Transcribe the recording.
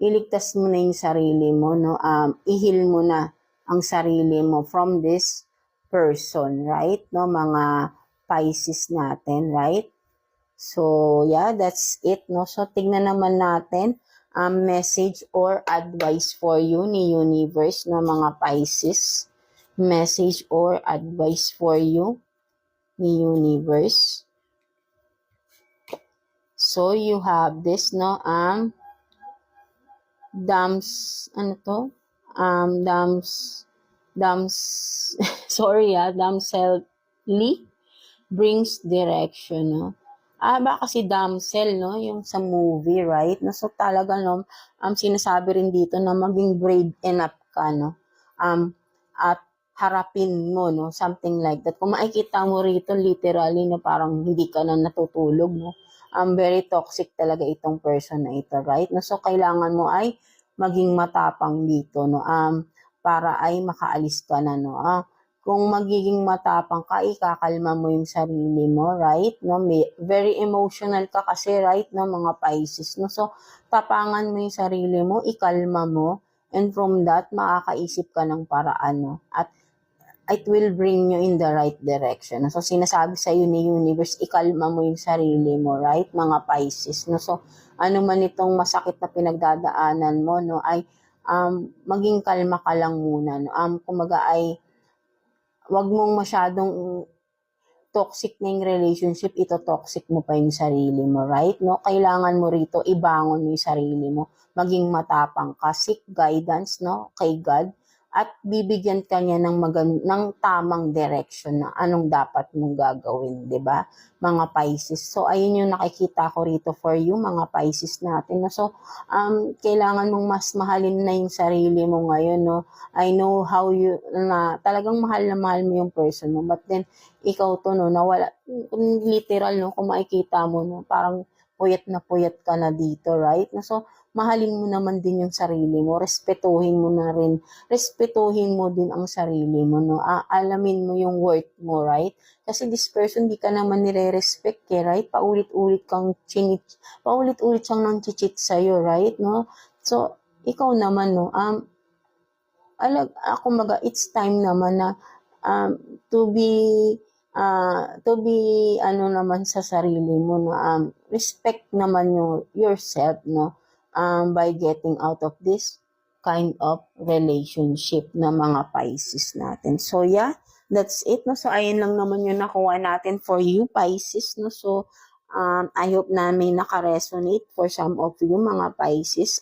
iligtas mo na yung sarili mo, no? I-heal mo na ang sarili mo from this person, right? No, mga Pisces natin, right? So, yeah, that's it, no? So, tignan naman natin message or advice for you ni Universe na mga Pisces. Message or advice for you ni Universe. So, you have this, no? Damselly brings direction, no? Baka si damsel, no? Yung sa movie, right? No? So, talaga, no? Sinasabi rin dito na maging brave enough ka, no? At harapin mo, no? Something like that. Kung makikita mo rito, literally, no? Parang hindi ka na natutulog, no? Very toxic talaga itong person na ito, right? No? So, kailangan mo ay maging matapang dito, no? Para ay makaalis ka na, no? Kung magiging matapang ka, ikakalma mo yung sarili mo, right? No? Very emotional ka kasi, right? No? Mga Pisces, no? So, tapangan mo yung sarili mo, ikalma mo, and from that, makakaisip ka ng paraan, no? At it will bring you in the right direction. So, sinasabi sa iyo ni Universe, ikalma mo yung sarili mo, right? Mga Pisces, no? So, ano man itong masakit na pinagdadaanan mo, no? Ay, maging kalma ka lang muna, no? Kumaga ay, wag mong masyadong toxic na yung relationship, ito toxic mo pa yung sarili mo, right? No? Kailangan mo rito, ibangon mo yung sarili mo, maging matapang ka, seek guidance, no? Kay God, at bibigyan ka niya ng tamang direction na anong dapat mong gagawin, di ba? Mga Pisces. So, ayun yung nakikita ko rito for you, mga Pisces natin. No? So, kailangan mong mas mahalin na yung sarili mo ngayon, no? I know how you, na talagang mahal na mahal mo yung person mo, but then, ikaw to, no, nawala, literal, no, kung makikita mo, no, parang puyat ka na dito, right? No, so, mahalin mo naman din yung sarili mo, respetuhin mo na rin, respetuhin mo din ang sarili mo, no, alamin mo yung worth mo, right? Kasi this person, di ka naman nire-respect, right? Paulit-ulit siyang nang chichit sa'yo, right? No? So, ikaw naman, no, kumbaga, it's time naman na to be naman sa sarili mo, no, respect naman yourself, no, by getting out of this kind of relationship na mga Pisces natin. So, yeah, that's it, no. So, ayun lang naman yung nakuha natin for you, Pisces, no. So, I hope na may naka-resonate for some of you, mga Pisces.